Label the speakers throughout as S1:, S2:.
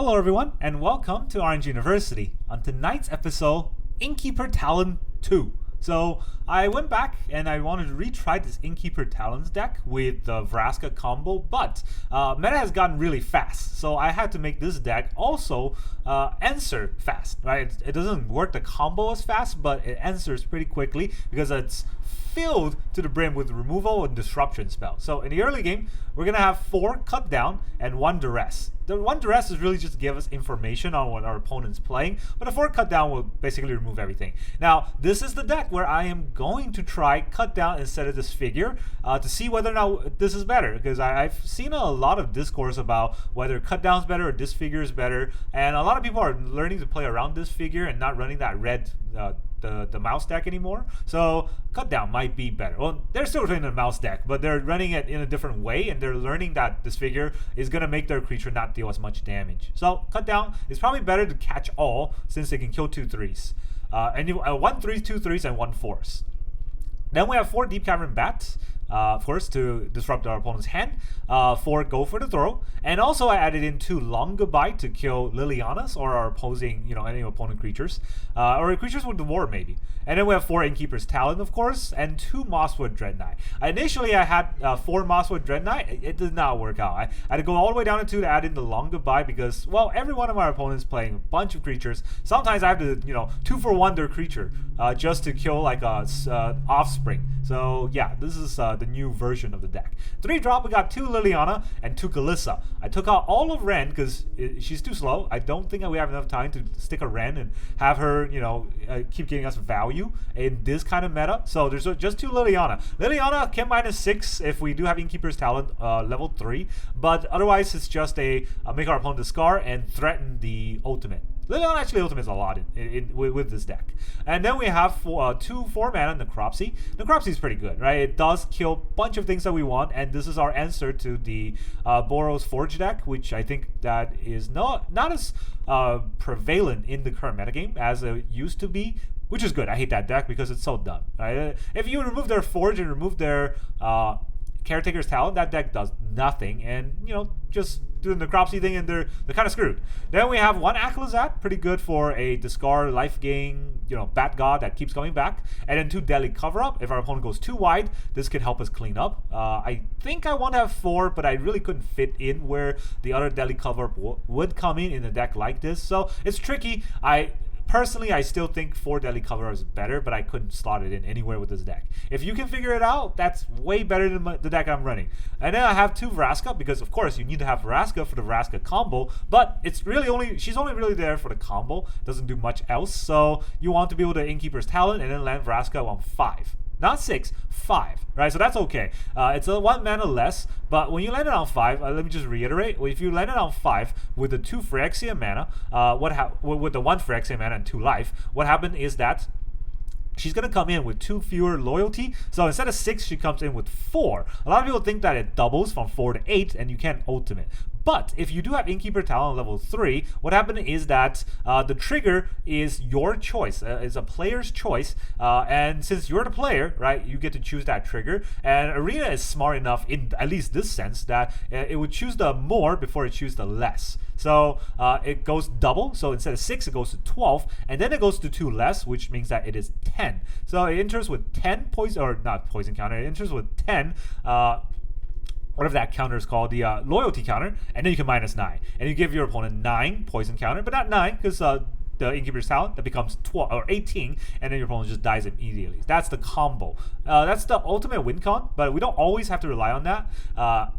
S1: Hello everyone, and welcome to Orange University. On tonight's episode, Innkeeper Talent 2. So I went back and I wanted to retry this Innkeeper Talents deck with the Vraska combo, but meta has gotten really fast, so I had to make this deck also answer fast, right? It doesn't work the combo as fast, but it answers pretty quickly because it's filled to the brim with removal and disruption spell. So in the early game, we're gonna have 4 cut down and 1 duress. The 1 duress is really just to give us information on what our opponent's playing, but the 4 cut down will basically remove everything. Now, this is the deck where I am going to try cut down instead of disfigure to see whether or not this is better, because I've seen a lot of discourse about whether cut down is better or disfigure is better, and a lot of people are learning to play around disfigure and not running that red the mouse deck anymore. So cut down might be better. Well, they're still running the mouse deck, but they're running it in a different way, and they're learning that disfigure is gonna make their creature not deal as much damage. So cut down is probably better to catch all, since they can kill 2 3s. And 1 3, 2 3s, and 1 4s. Then we have 4 Deep-Cavern Bat, of course, to disrupt our opponent's hand. 4 Go for the Throw, and also I added in 2 Long Goodbye to kill Lilianas or our opposing, any opponent creatures, or creatures with the war maybe. And then we have 4 Innkeepers Talent, of course, and 2 Mosswood Dread Knight. Initially, I had 4 Mosswood Dread Knight. It did not work out. I had to go all the way down to 2 to add in the Long Goodbye because, well, every one of my opponents playing a bunch of creatures. Sometimes I have to, 2 for 1 their creature just to kill like a offspring. So yeah, this is the new version of the deck. 3 drop, we got 2 Liliana and 2 Kalissa. I took out all of Ren because she's too slow. I don't think we have enough time to stick a Ren and have her, keep giving us value in this kind of meta. So there's just 2 Liliana. Liliana can -6 if we do have Innkeeper's Talent level 3, but otherwise it's just a make our opponent discard and threaten the ultimate. Liliana actually ultimates a lot with this deck. And then we have 2 4-mana Necropsy. Necropsy is pretty good, right? It does kill a bunch of things that we want, and this is our answer to the Boros Forge deck, which I think that is not as prevalent in the current metagame as it used to be, which is good. I hate that deck because it's so dumb, right? If you remove their Forge and remove their Caretaker's Talent, that deck does nothing, and just doing the Necropsy thing, and they're kind of screwed. Then we have 1 Aclazotz, pretty good for a discard life gain, Bat God that keeps coming back, and then 2 Deadly Cover Up. If our opponent goes too wide, this could help us clean up. I think I want to have 4, but I really couldn't fit in where the other Deadly Cover Up would come in a deck like this, so it's tricky. Personally, I still think 4 Deadly Cover is better, but I couldn't slot it in anywhere with this deck. If you can figure it out, that's way better than the deck I'm running. And then I have 2 Vraska, because of course you need to have Vraska for the Vraska combo, but it's really she's only really there for the combo, doesn't do much else, so you want to be able to Innkeeper's Talent and then land Vraska on 5. Not 6, 5, right? So that's okay. It's a 1 mana less, but when you land it on 5, let me just reiterate. If you land it on 5 with the 2 Phyrexia mana, with the 1 Phyrexia mana and 2 life, what happened is that she's going to come in with 2 fewer loyalty. So instead of 6, she comes in with 4. A lot of people think that it doubles from 4 to 8, and you can't ultimate. But if you do have Innkeeper Talent level 3, what happened is that the trigger is your choice. It's a player's choice. And since you're the player, right, you get to choose that trigger. And Arena is smart enough, in at least this sense, that it would choose the more before it chooses the less. So it goes double. So instead of 6, it goes to 12. And then it goes to 2 less, which means that it is 10. So it enters with 10 poison, or not poison counter, it enters with 10. Whatever that counter is called, the loyalty counter, and then you can -9. And you give your opponent 9 poison counter, but not 9, because the Innkeeper's Talent, that becomes 12 or 18, and then your opponent just dies immediately. That's the combo. That's the ultimate win con, but we don't always have to rely on that.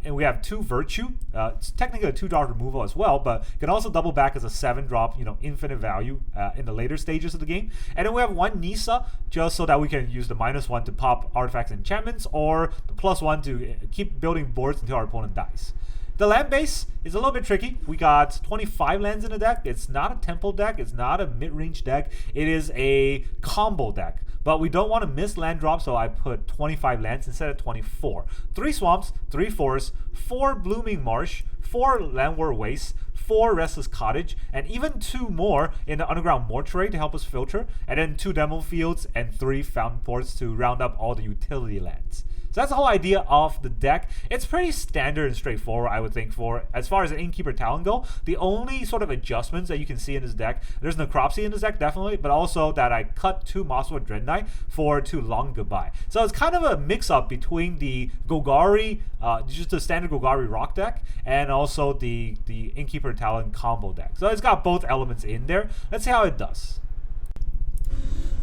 S1: And we have 2 Virtue. It's technically a 2-drop removal as well, but it can also double back as a 7-drop, infinite value in the later stages of the game. And then we have 1 Nissa, just so that we can use the -1 to pop artifacts and enchantments, or the +1 to keep building boards until our opponent dies. The land base is a little bit tricky. We got 25 lands in the deck. It's not a temple deck. It's not a mid-range deck. It is a combo deck. But we don't want to miss land drop, so I put 25 lands instead of 24. 3 swamps, 3 forests, 4 Blooming Marsh, 4 Llanowar Wastes, 4 Restless Cottage, and even 2 more in the Underground Mortuary to help us filter, and then 2 Demo Fields and 3 Fountain Ports to round up all the utility lands. So that's the whole idea of the deck. It's pretty standard and straightforward, I would think, for as far as the Innkeeper Talent go. The only sort of adjustments that you can see in this deck, there's Necropsy in this deck, definitely, but also that I cut 2 Mosswood Dread Knight for 2 Long Goodbye. So it's kind of a mix-up between the Golgari, just the standard Golgari rock deck, and also the Innkeeper Talent combo deck. So it's got both elements in there. Let's see how it does.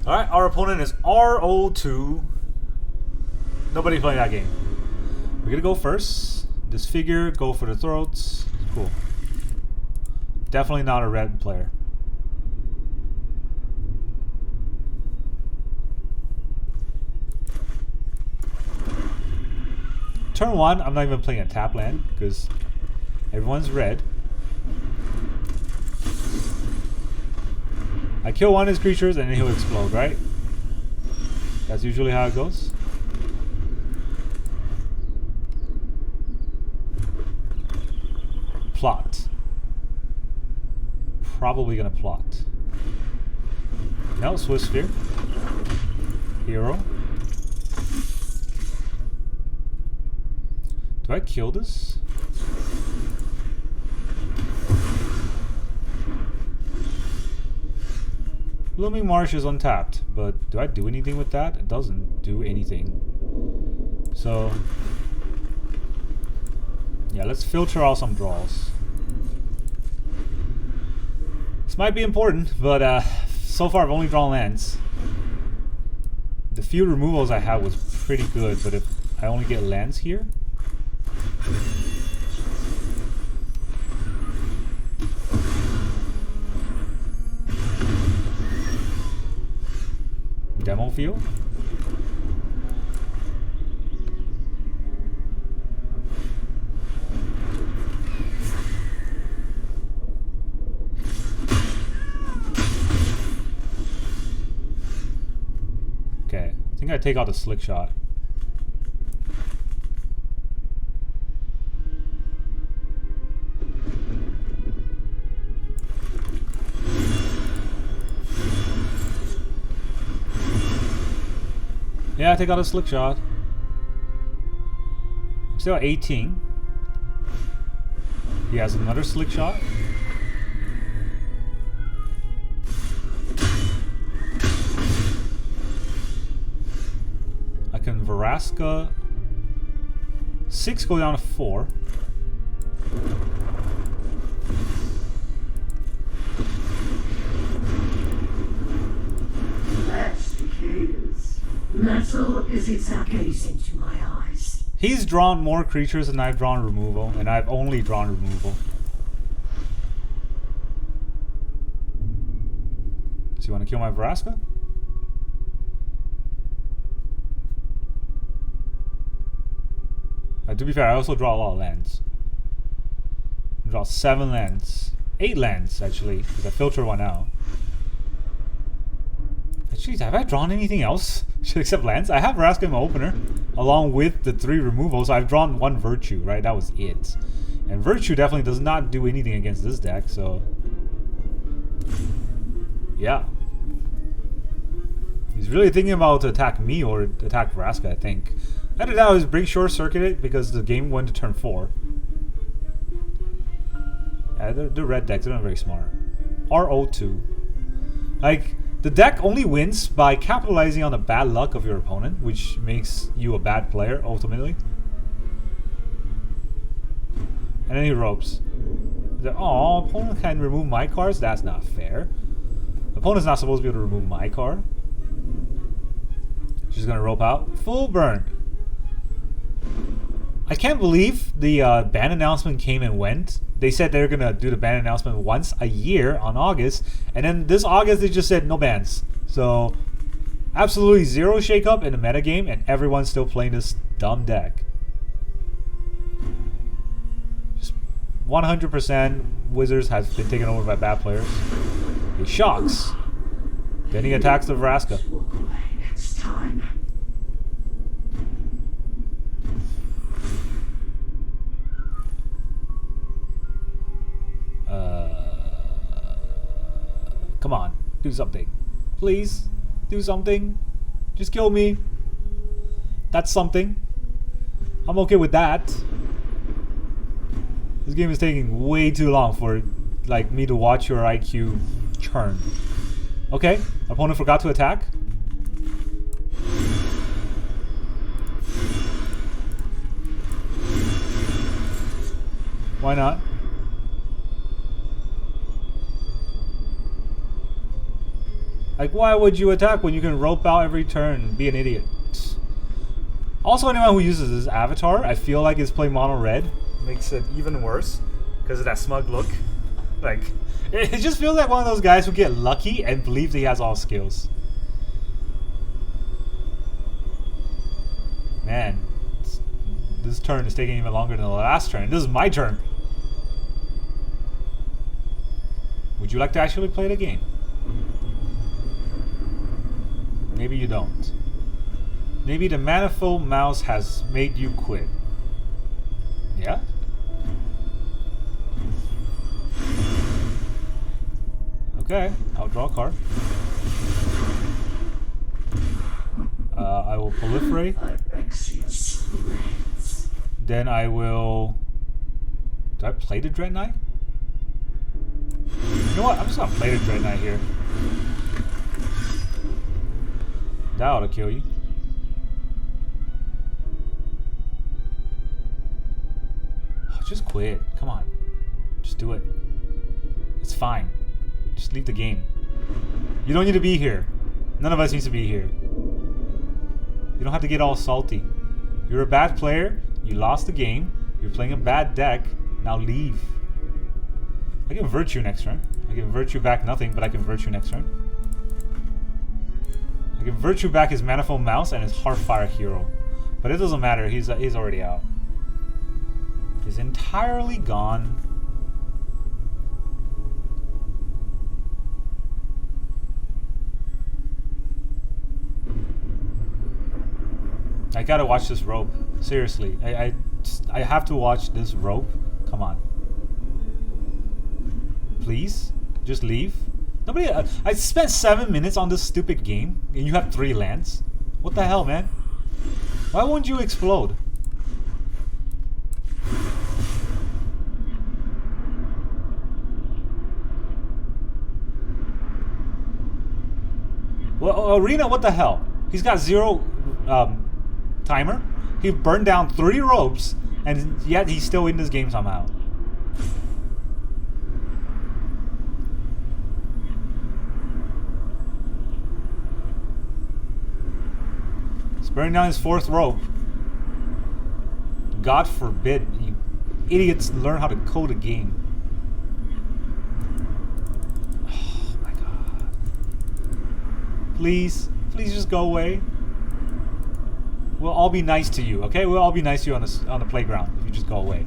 S1: Alright, our opponent is RO2. Nobody playing that game. We're gonna go first. Disfigure, go for the throats. Cool. Definitely not a red player. Turn 1, I'm not even playing a tap land because everyone's red. I kill one of his creatures and then he'll explode, right? That's usually how it goes. Plot. Probably gonna plot. No, Swiss Sphere. Hero. Do I kill this? Blooming Marsh is untapped, but do I do anything with that? It doesn't do anything. So yeah, let's filter out some draws. This might be important, but so far I've only drawn lands. The few removals I had was pretty good, but if I only get lands here. Demo field. Okay, I think I take out the slick shot. Yeah, I take out a slick shot. I'm still at 18. He has another slick shot. I can Vraska 6 go down to 4.
S2: Metal is exactly into my eyes.
S1: He's drawn more creatures than I've drawn removal, and I've only drawn removal. So you want to kill my Vraska? To be fair, I also draw a lot of lands. I draw 7 lands. 8 lands, actually, because I filter one out. Jeez, have I drawn anything else except lands? I have Vraska in my opener, along with the 3 removals. I've drawn 1 Virtue, right? That was it. And Virtue definitely does not do anything against this deck, so... yeah. He's really thinking about to attack me or attack Vraska, I think. Either that was bring short circuit it because the game went to turn 4. Yeah, they're red decks, they're not very smart. RO2. Like... the deck only wins by capitalizing on the bad luck of your opponent, which makes you a bad player, ultimately. And then he ropes. Oh, opponent can remove my cards? That's not fair. Opponent's not supposed to be able to remove my card. She's gonna rope out. Full burn. I can't believe the ban announcement came and went. They said they were going to do the ban announcement once a year on August. And then this August they just said no bans. So absolutely zero shakeup in the metagame and everyone's still playing this dumb deck. Just 100% Wizards has been taken over by bad players. He shocks. Then he attacks the Vraska.
S2: Next time.
S1: Come on, do something. Please, do something. Just kill me. That's something. I'm okay with that. This game is taking way too long for like me to watch your IQ churn. Okay, opponent forgot to attack. Why not? Like, why would you attack when you can rope out every turn? Be an idiot. Also, anyone who uses this avatar, I feel like is playing mono red. Makes it even worse because of that smug look. Like, it just feels like one of those guys who get lucky and believes he has all skills. Man, this turn is taking even longer than the last turn. This is my turn. Would you like to actually play the game? Maybe you don't. Maybe the manifold mouse has made you quit. Yeah? Okay, I'll draw a card. I will proliferate. Then I will... Do I play the Dread Knight? You know what? I'm just gonna play the Dread Knight here. That ought to kill you. Oh, just quit. Come on. Just do it. It's fine. Just leave the game. You don't need to be here. None of us needs to be here. You don't have to get all salty. You're a bad player. You lost the game. You're playing a bad deck. Now leave. I can Virtue next turn. I can Virtue back nothing, but I can Virtue next turn. I can Virtue back his Manifold Mouse and his Heartfire Hero. But it doesn't matter. He's already out. He's entirely gone. I gotta watch this rope. Seriously. I have to watch this rope. Come on. Please? Just leave? Nobody... I spent 7 minutes on this stupid game, and you have 3 lands? What the hell, man? Why won't you explode? Well, Arena, what the hell? He's got 0 timer. He burned down 3 ropes, and yet he's still in this game somehow. He's burning down his 4th rope. God forbid you idiots learn how to code a game. Oh my god. Please, please just go away. We'll all be nice to you, okay? We'll all be nice to you on the playground if you just go away.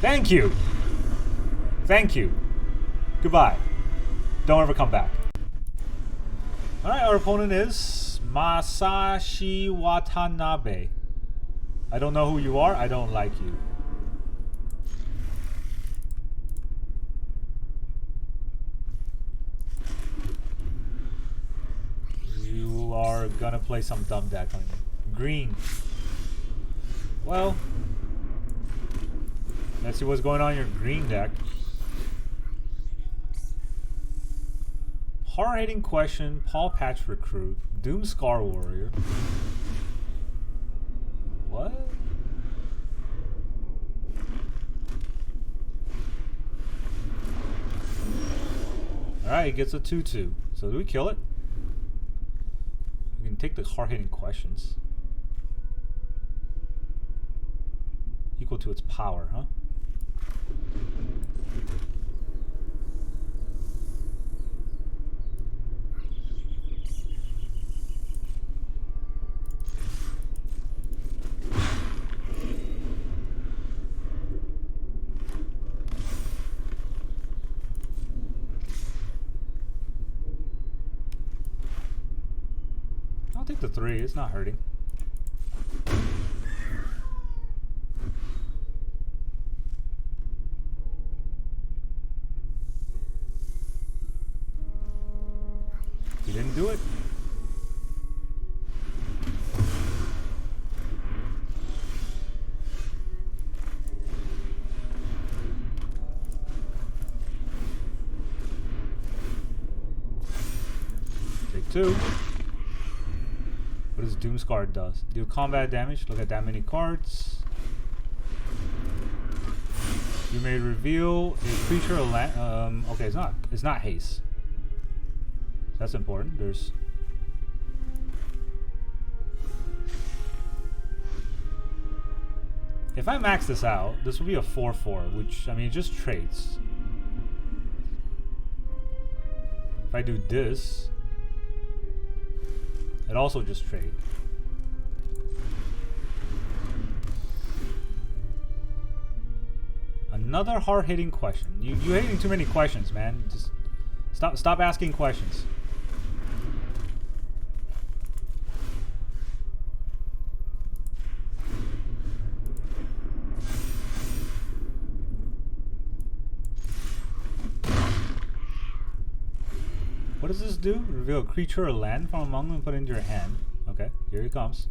S1: Thank you. Thank you. Goodbye. Don't ever come back. Alright, our opponent is Masashi Watanabe. I don't know who you are. I don't like you. You are gonna play some dumb deck on you. Green. Well, let's see what's going on in your green deck. Hard-hitting Question, Paul Patch Recruit, Doom Scar Warrior. What? Alright, he gets a 2-2. So do we kill it? We can take the hard-hitting questions. Equal to its power, huh? I'll take the 3, it's not hurting. You didn't do it. 2. What does Doomscar does? Deal combat damage. Look at that many cards. You may reveal a creature or land. Okay, it's not. It's not haste. That's important. There's. If I max this out, this will be a 4/4, which I mean it just trades. If I do this, it also just trades. Another hard-hitting question. You're hitting too many questions, man. Just stop asking questions. What does this do? Reveal a creature or land from among them and put it into your hand. Okay, here he comes.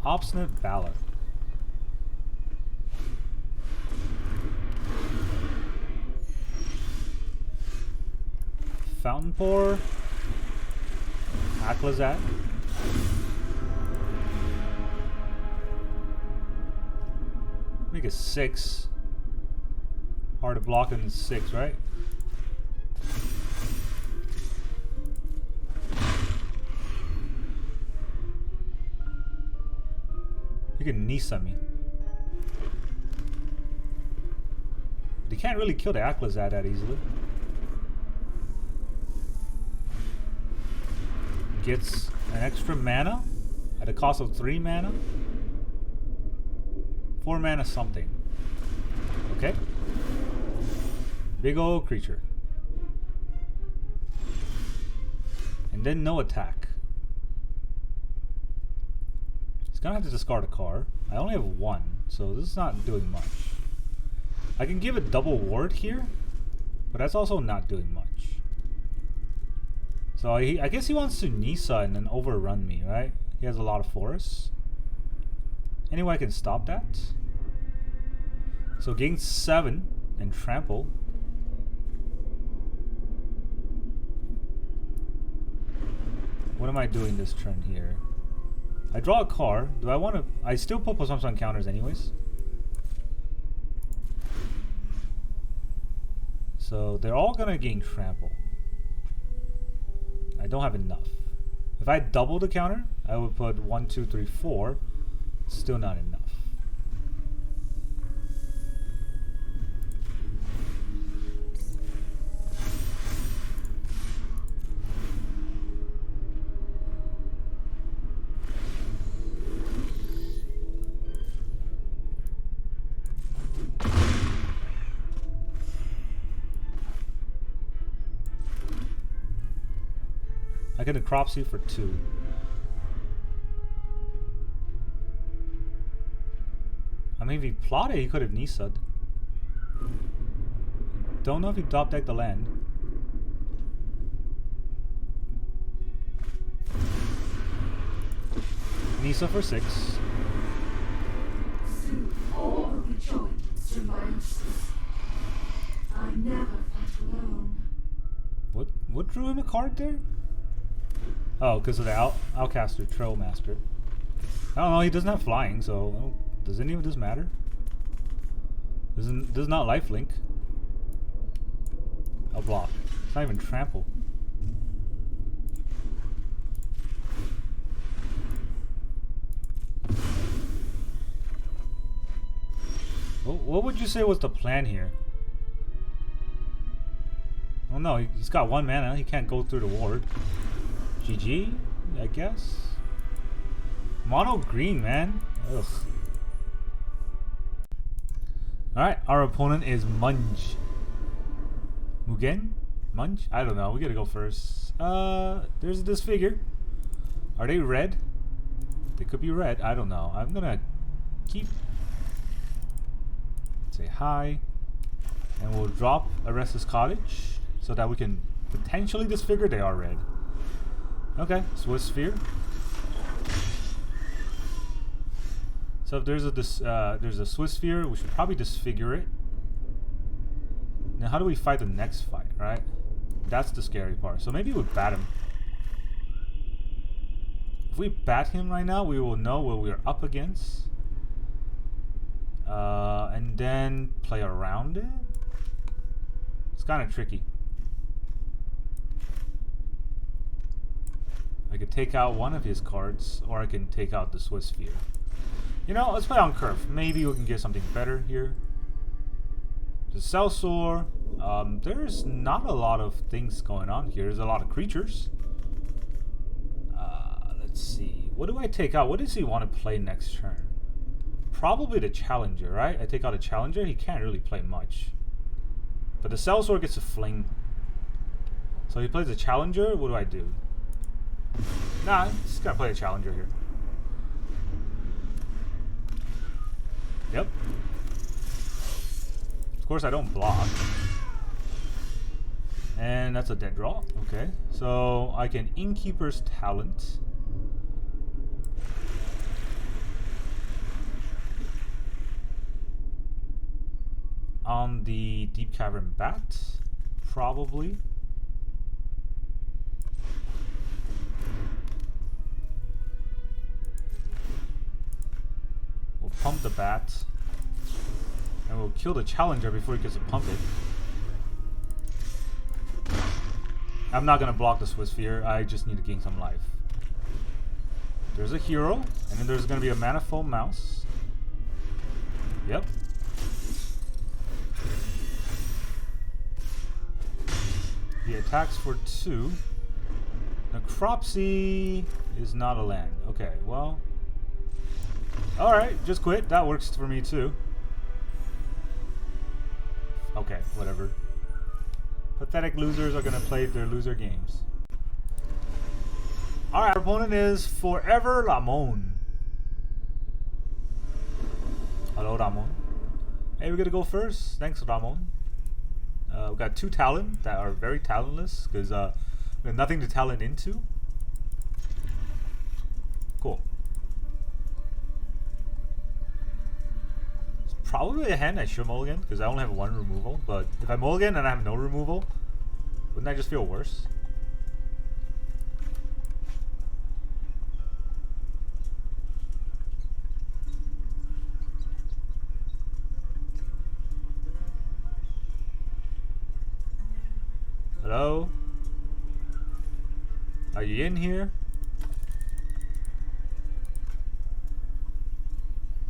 S1: Obstinate Ballad. Fountain Pour. Aclazotz. Make a 6. Hard to block in 6, right? You can Nissa me. But you can't really kill the Aclazotz that easily. Gets an extra mana at a cost of 3 mana. 4 mana something. Okay. Big old creature. And then no attack. He's gonna have to discard a card. I only have 1, so this is not doing much. I can give it double ward here, but that's also not doing much. So I guess he wants to Nissa and then overrun me, right? He has a lot of forests. Anyway, I can stop that. So gain 7 and trample. What am I doing this turn here? I draw a card. Do I want to? I still put plus on counters anyways. So they're all gonna gain trample. I don't have enough. If I double the counter, I would put 1, 2, 3, 4. Still not enough. I get a Necropsy for 2. I mean, if he plotted, he could have Nissa'd. Don't know if he top decked the land. Nissa for 6.
S2: Soon all will be joined to my instance. I never fight alone.
S1: What drew him a card there? Oh, because of the Outcaster Trailmaster. I don't know, he doesn't have flying, so does any of this matter? This is not lifelink. I'll block. It's not even trample. What would you say was the plan here? Oh no, he's got 1 mana. He can't go through the ward. GG, I guess. Mono green, man. Ugh. Alright, our opponent is Munge. Mugen? Munge? I don't know. We gotta go first. There's this figure. Are they red? They could be red. I don't know. I'm gonna keep. Say hi. And we'll drop Restless Cottage so that we can potentially disfigure. They are red. Okay, Swiss Sphere. So if there's a Swiss Sphere, we should probably disfigure it. Now how do we fight the next fight, right? That's the scary part. So maybe we bat him. If we bat him right now, we will know what we're up against. And then play around it. It's kind of tricky. I could take out one of his cards, or I can take out the Swiss Sphere. You know, let's play on curve. Maybe we can get something better here. The Sellsword. There's not a lot of things going on here. There's a lot of creatures. Let's see. What do I take out? What does he want to play next turn? Probably the Challenger, right? I take out a Challenger. He can't really play much. But the Sellsword gets a fling. So he plays a Challenger. What do I do? Nah, I'm just gonna play a Challenger here. Yep. Of course I don't block. And that's a dead draw. Okay. So I can Innkeeper's Talent. On the Deep-Cavern Bat, probably. We'll pump the bat. And we'll kill the Challenger before he gets to pump it. I'm not going to block the Swiss Sphere. I just need to gain some life. There's a hero. And then there's going to be a Manifold Mouse. Yep. He attacks for 2. Necropsy is not a land. Okay, well. Alright, just quit. That works for me too. Okay, whatever. Pathetic losers are gonna play their loser games. Alright, our opponent is Forever Ramon. Hello, Ramon. Hey, we're gonna go first. Thanks, Ramon. We've got 2 talent that are very talentless because we have nothing to talent into. Cool. It's probably a hand I should mulligan because I only have 1 removal. But if I mulligan and I have no removal, wouldn't I just feel worse? Hello? Are you in here?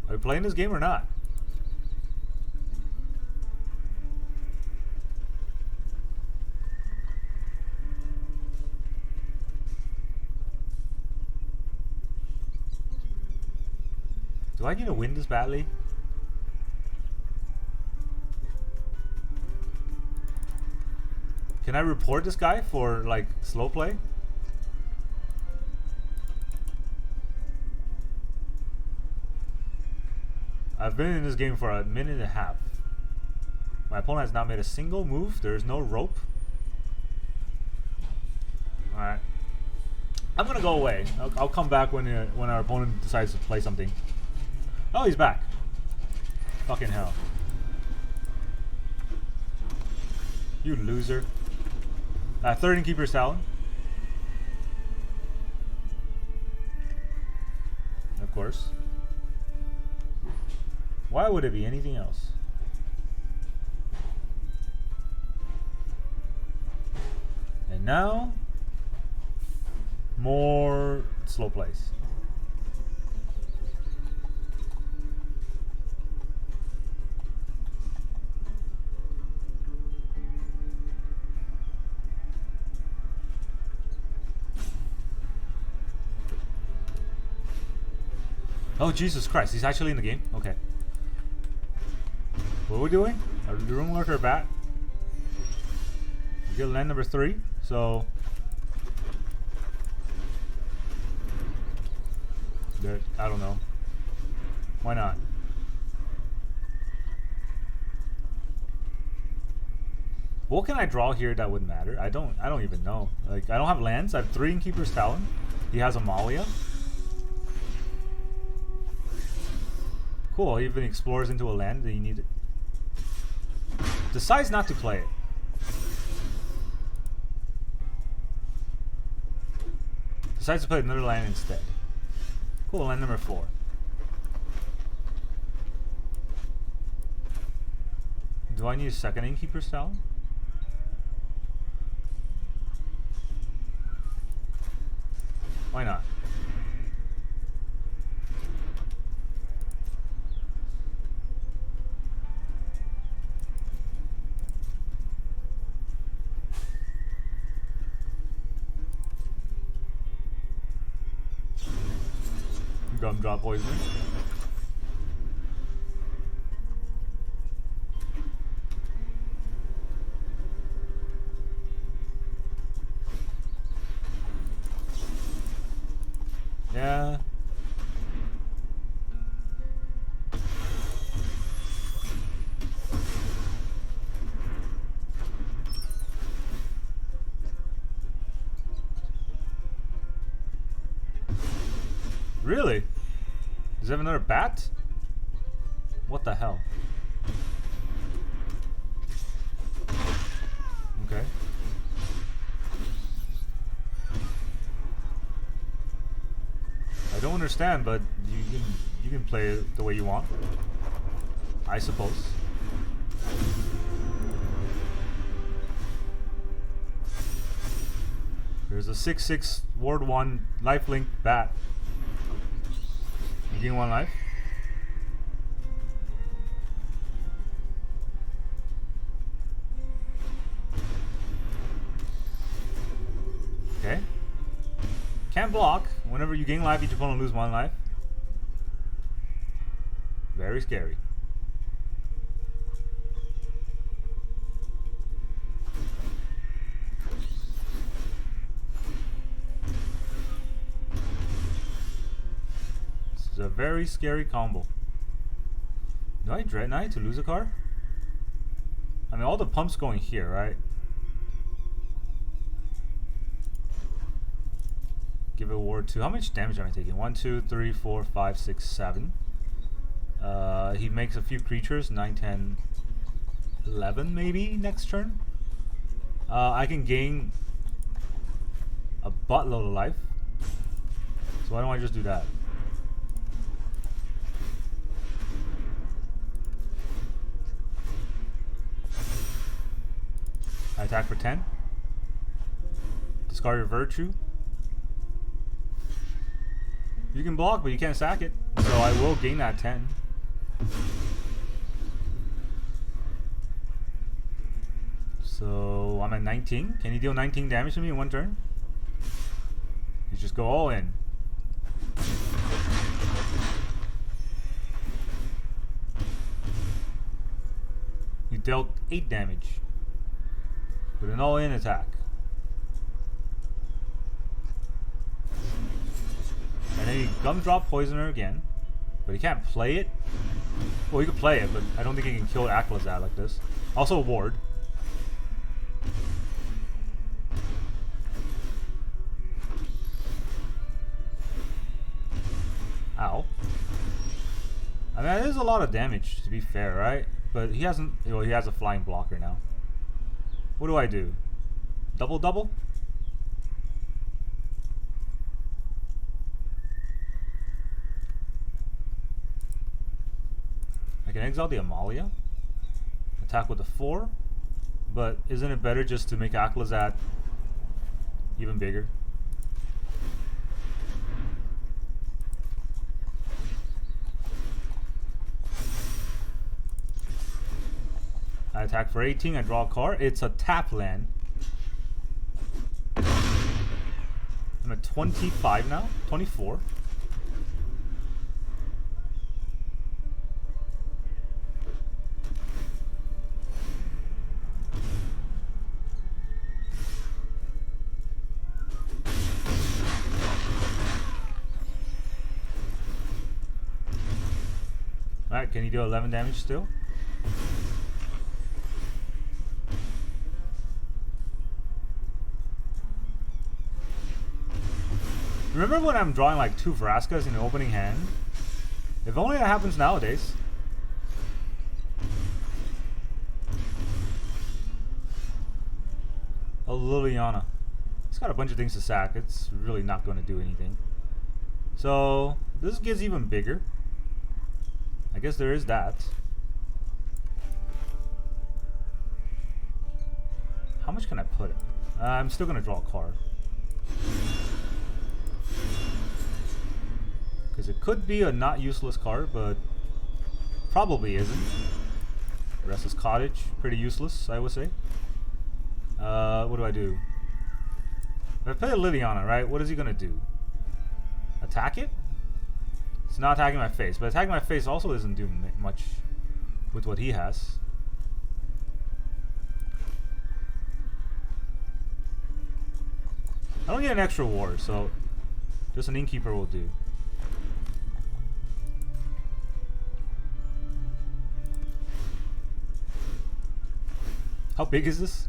S1: Are we playing this game or not? Do I need to win this badly? Can I report this guy for, like, slow play? I've been in this game for a minute and a half. My opponent has not made a single move. There is no rope. Alright. I'm gonna go away. I'll come back when our opponent decides to play something. Oh, he's back. Fucking hell. You loser. 3rd Innkeeper's Talent. Of course. Why would it be anything else? And now, more slow plays. Oh, Jesus Christ, he's actually in the game? Okay. What are we doing? A Runelurker Bat. We get land number 3, so... I don't know. Why not? What can I draw here that would matter? I don't even know. Like, I don't have lands. I have 3 Innkeeper's Talent. He has Amalia. Cool, he even explores into a land that you need it. Decides not to play it. Decides to play another land instead. Cool, land number 4. Do I need a second Innkeeper style? Why not? Gumdrop poison. Yeah. Really? Does he have another bat? What the hell? Okay. I don't understand, but you can play it the way you want, I suppose. There's a 6/6 Ward 1 lifelink bat. You gain 1 life. Okay. Can't block. Whenever you gain life, each opponent lose 1 life. Very scary. This is a very scary combo. Do I Dread Knight to lose a card? I mean, all the pumps going here, right? Give it Ward 2. How much damage am I taking? 1, 2, 3, 4, 5, 6, 7. He makes a few creatures. 9, 10, 11 maybe next turn. I can gain a buttload of life. So why don't I just do that? I attack for 10. Discard your Virtue. You can block, but you can't sack it. So I will gain that 10. So I'm at 19. Can he deal 19 damage to me in 1 turn? You just go all in. He dealt 8 damage with an all-in attack. And then he Gumdrop Poisoner again. But he can't play it. Well, he could play it, but I don't think he can kill Aclazotz like this. Also Ward. Ow. I mean, that is a lot of damage, to be fair, right? But he hasn't... Well, he has a flying blocker now. What do I do? Double? I can exile the Amalia. Attack with a 4. But isn't it better just to make Aclazotz even bigger? I attack for 18, I draw a card. It's a tap land. I'm at 25 now. 24. Alright, can you do 11 damage still? Remember when I'm drawing like 2 Vraskas in the opening hand? If only that happens nowadays. Oh, Liliana. He's got a bunch of things to sack. It's really not going to do anything. So, this gets even bigger. I guess there is that. How much can I put it? I'm still going to draw a card. Because it could be a not useless card, but probably isn't. Restless Cottage, pretty useless, I would say. What do I do? If I play a Liliana, right, what is he going to do? Attack it? It's not attacking my face, but attacking my face also isn't doing much with what he has. I don't get an extra war, so just an Innkeeper will do. How big is this?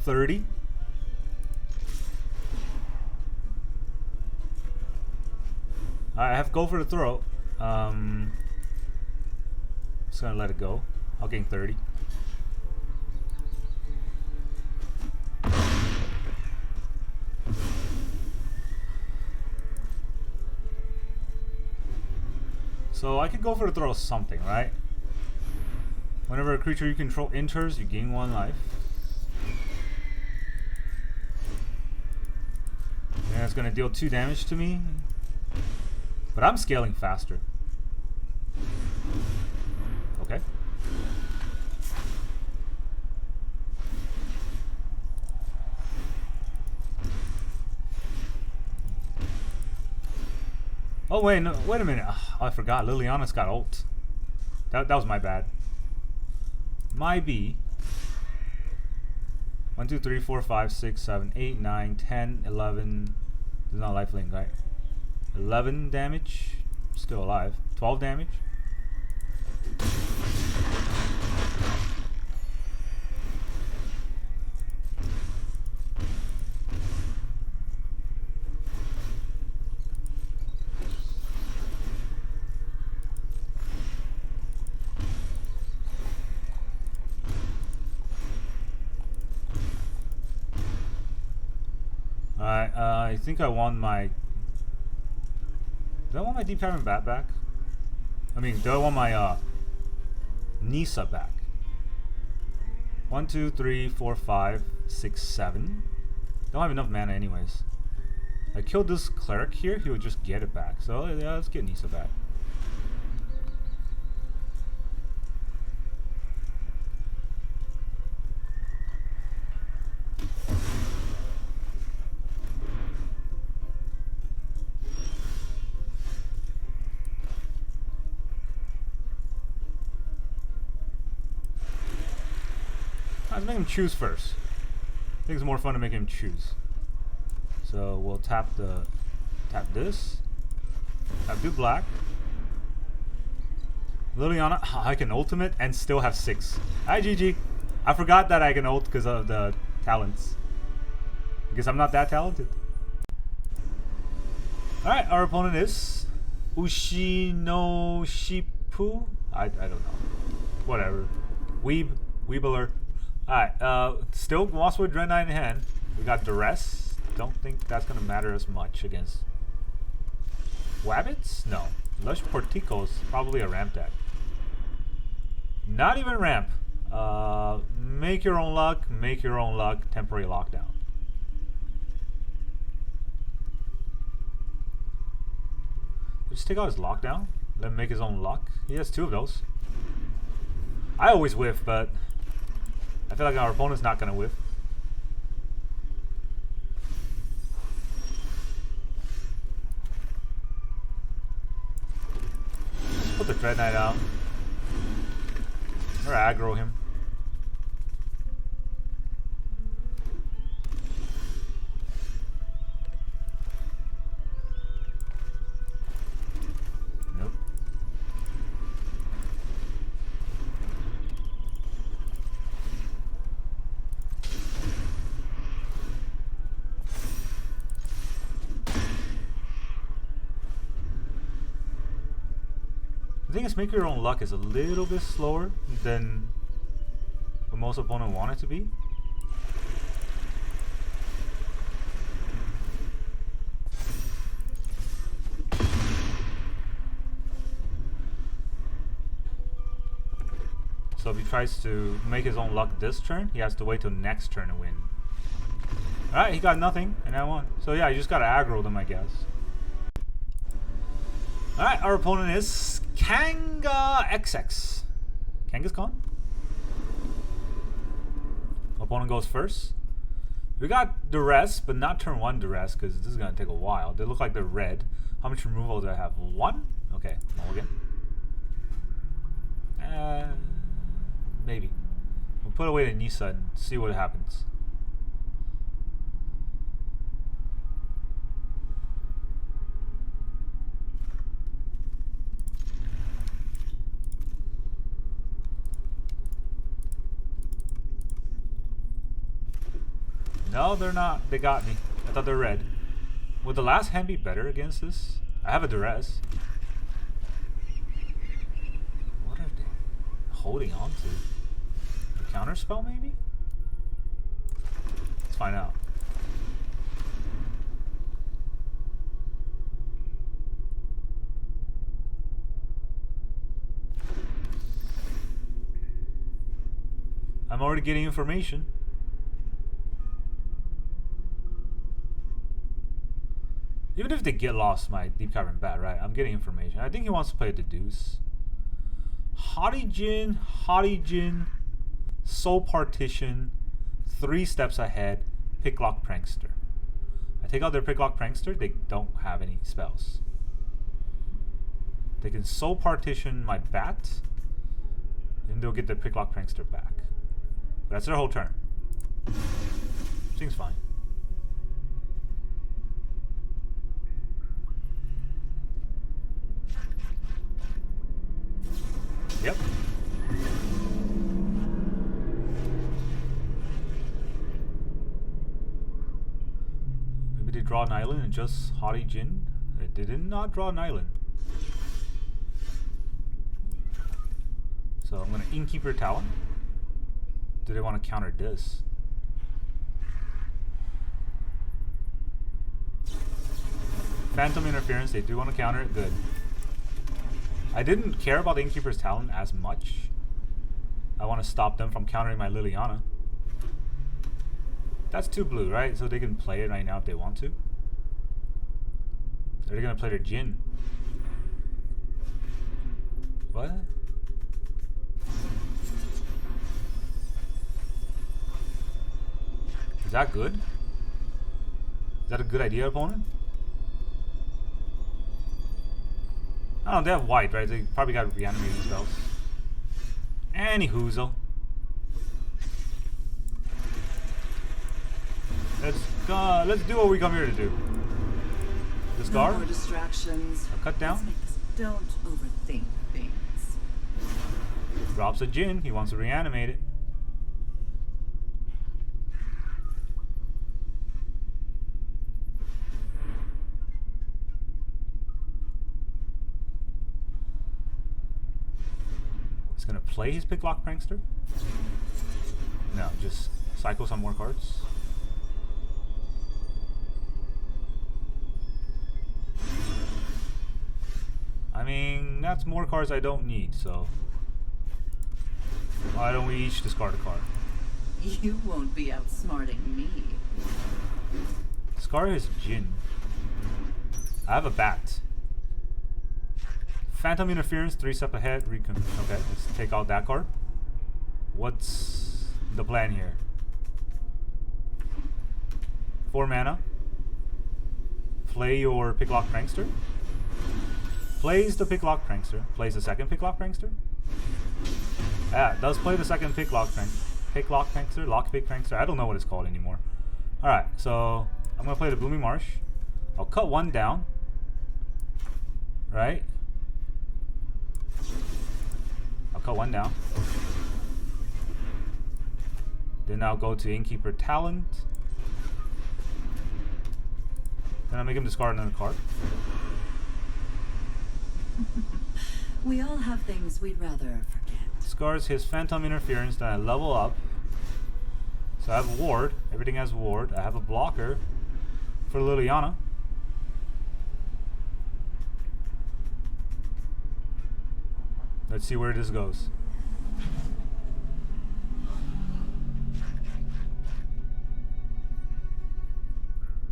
S1: 30? I have go for the throw. Just gonna let it go. I'll gain 30. So I could go for the throw something, right? Whenever a creature you control enters, you gain 1 life. And it's gonna deal 2 damage to me. But I'm scaling faster. Okay. Oh wait, no, wait a minute. Oh, I forgot. Liliana's got ult. That was my bad. My B. 1, 2, 3, 4, 5, 6, 7, 8, 9, 10, 11. There's not lifelink, right? 11 damage. Still alive. 12 damage. Alright, I think I want my... Do I want my Deep-Cavern Bat back? I mean, do I want my Nissa back? 1, 2, 3, 4, 5, 6, 7. Don't have enough mana anyways. I killed this cleric here, he would just get it back. So yeah, let's get Nissa back. Let's make him choose first. I think it's more fun to make him choose. So we'll tap this. Tap do black. Liliana, I can ultimate and still have 6. Hi GG. I forgot that I can ult because of the talents. Because I'm not that talented. Alright, our opponent is Ushinoshipu. I don't know. Whatever. Weebeler. Alright, still Mosswood Dread Knight in hand. We got Duress. Don't think that's gonna matter as much against Wabbits? No. Lush Portico's probably a ramp deck. Not even ramp. Make your own luck, temporary lockdown. Just take out his lockdown, let him make his own luck. He has 2 of those. I always whiff, but I feel like our opponent's not gonna whiff. Put the Dread Knight out. Or aggro him. Nope. The thing is, make your own luck is a little bit slower than what most opponents want it to be. So if he tries to make his own luck this turn, he has to wait till next turn to win. Alright, he got nothing, and I won. So yeah, you just gotta aggro them, I guess. Alright, our opponent is Kanga XX. Kanga's gone. Opponent goes first. We got Duress, but not turn 1 Duress, because this is gonna take a while. They look like they're red. How much removal do I have? 1? Okay, mulligan. Maybe. We'll put away the Nissa and see what happens. No, they're not. They got me. I thought they're red. Would the last hand be better against this? I have a Duress. What are they holding on to? A counter spell, maybe? Let's find out. I'm already getting information. Even if they get lost, my Deep-Cavern Bat, right? I'm getting information. I think he wants to play the deuce. Haughty Jin, Soul Partition, 3 steps ahead, Picklock Prankster. I take out their Picklock Prankster, they don't have any spells. They can Soul Partition my Bat, and they'll get their Picklock Prankster back. But that's their whole turn. Seems fine. Yep. Maybe they draw an island and just Haughty Jin. They did not draw an island. So I'm going to Innkeeper Talon. Do they want to counter this? Phantom Interference, they do want to counter it. Good. I didn't care about the Innkeeper's Talon as much. I want to stop them from countering my Liliana. That's 2 blue, right? So they can play it right now if they want to. They're going to play their Jin. What? Is that good? Is that a good idea, opponent? I don't know, they have white, right? They probably got reanimating spells. Anyhoozle. Let's do what we come here to do. Discard.
S3: No more distractions.
S1: Cut down.
S3: Don't overthink things.
S1: Drops a Jin. He wants to reanimate it. He's gonna play his Picklock Prankster. No, just cycle some more cards. I mean, that's more cards I don't need, so why don't we each discard a card?
S3: You won't be outsmarting me.
S1: Discard his Jin. I have a Bat. Phantom Interference, 3 steps ahead. Okay, let's take out that card. What's the plan here? 4 mana. Play your Picklock Prankster. Plays the Picklock Prankster. Plays the second Picklock Prankster. Ah, does play the second Picklock Prankster. Lockpick Prankster. I don't know what it's called anymore. Alright, so I'm going to play the Blooming Marsh. I'll cut 1 down. Right? I'll cut 1 down. Then I'll go to Innkeeper Talent. Then I'll make him discard another card.
S3: We all have things we'd rather forget.
S1: Scars his Phantom Interference, then I level up. So I have a ward. Everything has ward. I have a blocker for Liliana. Let's see where this goes.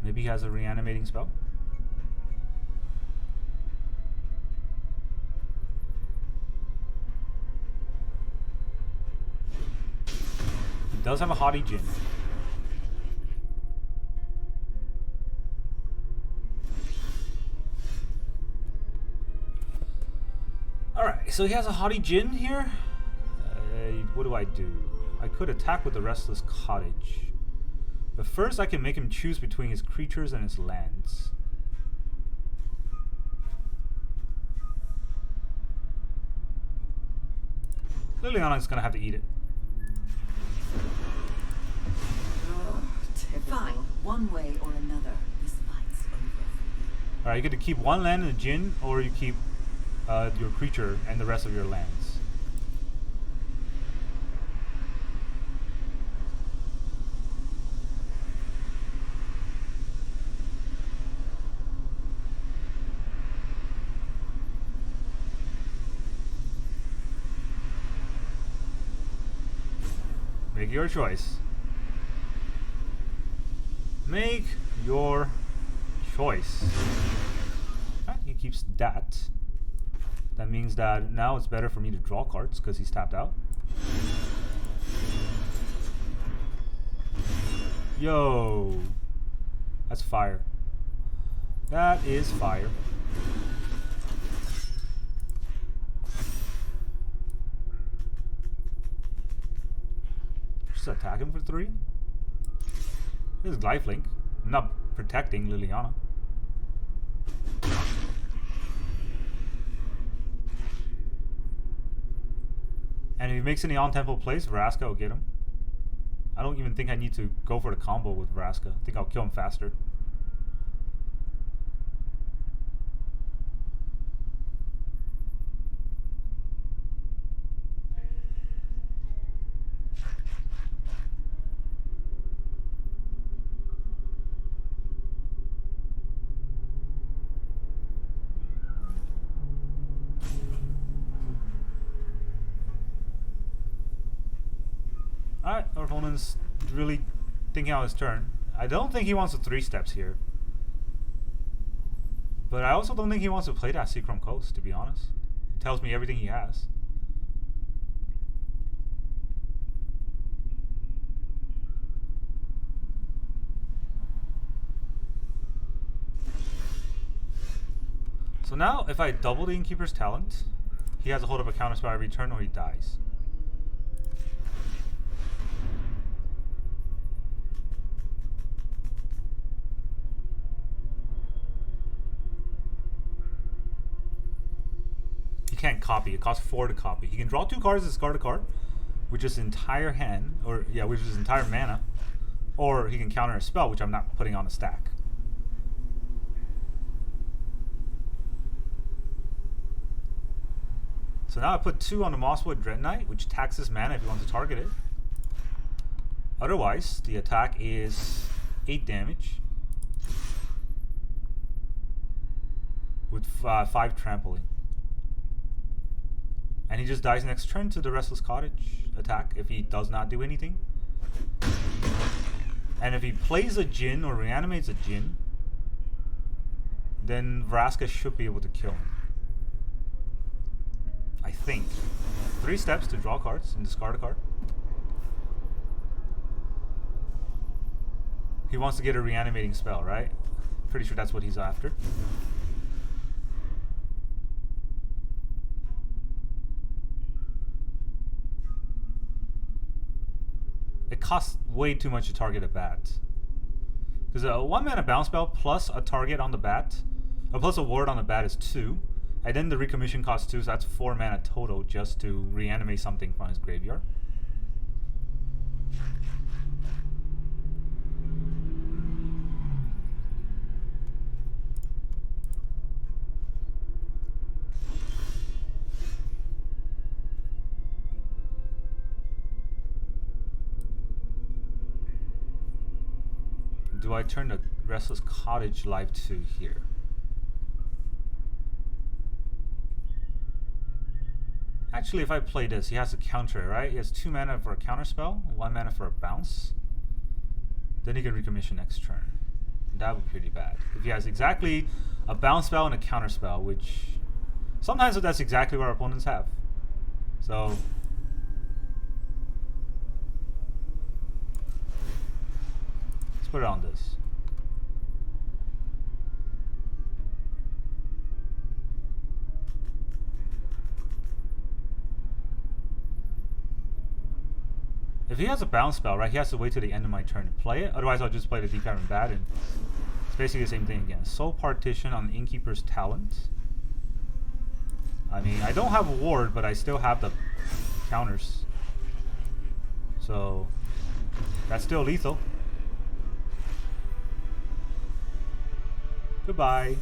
S1: Maybe he has a reanimating spell. He does have a Haughty Djinn. Alright, so he has a Haughty Djinn here. What do I do? I could attack with the Restless Cottage. But first I can make him choose between his creatures and his lands. Liliana is gonna have to eat it.
S3: Fine, one way or another, this fight's over.
S1: Alright, you get to keep one land in the Djinn, or you keep your creature and the rest of your lands. Make your choice. Make your choice. Right, he keeps that. That means that now it's better for me to draw cards because he's tapped out. Yo. That's fire. That is fire. Just attack him for 3. This is lifelink. I'm not protecting Liliana. And if he makes any on-tempo plays, Vraska will get him. I don't even think I need to go for the combo with Vraska. I think I'll kill him faster. Alright, our opponent's really thinking out his turn. I don't think he wants to 3-steps here. But I also don't think he wants to play that Seachrome Coast, to be honest. It tells me everything he has. So now, if I double the Innkeeper's talent, he has a hold of a counter spell every turn or he dies. He can't copy. It costs 4 to copy. He can draw 2 cards and discard a card, which is entire hand, or yeah, which is entire mana, or he can counter a spell, which I'm not putting on a stack. So now I put 2 on the Mosswood Dread Knight, which taxes mana if you want to target it. Otherwise, the attack is 8 damage with 5 trampling. And he just dies next turn to the Restless Cottage attack if he does not do anything. And if he plays a Djinn or reanimates a Djinn, then Vraska should be able to kill him. I think. 3 steps to draw cards and discard a card. He wants to get a reanimating spell, right? Pretty sure that's what he's after. It costs way too much to target a bat. Because a 1 mana bounce spell plus a target on the bat, plus a ward on the bat is 2. And then the recommission costs 2, so that's 4 mana total just to reanimate something from his graveyard. do I turn the Restless Cottage live to here? Actually, if I play this, he has to counter it, right? He has 2 mana for a counter spell, 1 mana for a bounce. Then he can recommission next turn. That would be pretty bad. If he has exactly a bounce spell and a counter spell, which sometimes that's exactly what our opponents have. So let's put it on this. If he has a bounce spell, right, he has to wait till the end of my turn to play it. Otherwise, I'll just play the Deep-Cavern Bat, and it's basically the same thing again. Soul Partition on Innkeeper's Talent. I mean, I don't have a ward, but I still have the counters. So, that's still lethal. Goodbye.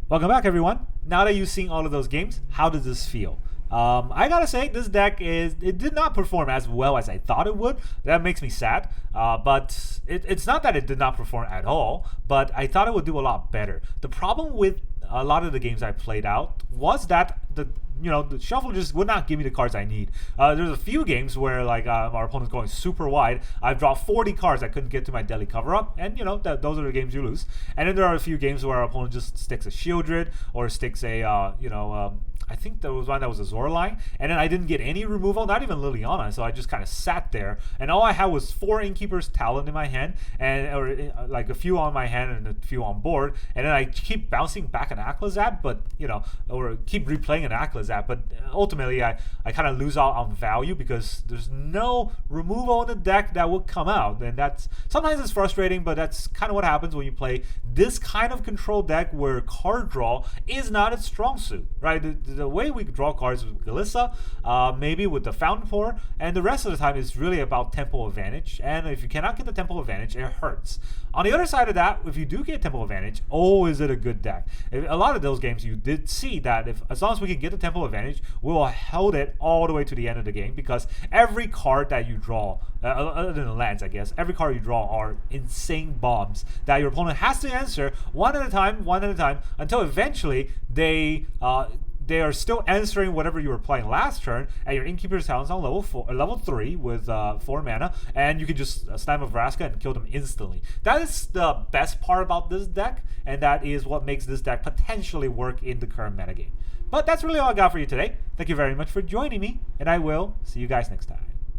S1: Welcome back, everyone. Now that you've seen all of those games, how does this feel? I gotta say, this deck it did not perform as well as I thought it would. That makes me sad. But it's not that it did not perform at all, but I thought it would do a lot better. The problem with a lot of the games I played out was that the shuffle just would not give me the cards I need. There's a few games where like our opponent's going super wide. I've drawn 40 cards I couldn't get to my deadly cover up, and those are the games you lose. And then there are a few games where our opponent just sticks a Shieldred or sticks a I think there was one that was a Zorline, and then I didn't get any removal, not even Liliana, so I just kind of sat there, and all I had was 4 Innkeeper's Talent in my hand, or like a few on my hand and a few on board, and then I keep bouncing back an Aclazotz, but or keep replaying an Aclazotz, but ultimately I kind of lose out on value because there's no removal in the deck that would come out, and that's sometimes it's frustrating, but that's kind of what happens when you play this kind of control deck where card draw is not its strong suit, right? The way we draw cards with Nissa, maybe with the Fountain Pour, and the rest of the time is really about tempo advantage. And if you cannot get the tempo advantage, it hurts. On the other side of that, if you do get tempo advantage, oh, is it a good deck? A lot of those games you did see that as long as we can get the tempo advantage, we will hold it all the way to the end of the game, because every card that you draw, other than the lands, I guess, every card you draw are insane bombs that your opponent has to answer one at a time, until eventually they are still answering whatever you were playing last turn, and your Innkeeper's Talents on level 3 with 4 mana, and you can just snipe a Vraska and kill them instantly. That is the best part about this deck, and that is what makes this deck potentially work in the current metagame. But that's really all I got for you today. Thank you very much for joining me, and I will see you guys next time.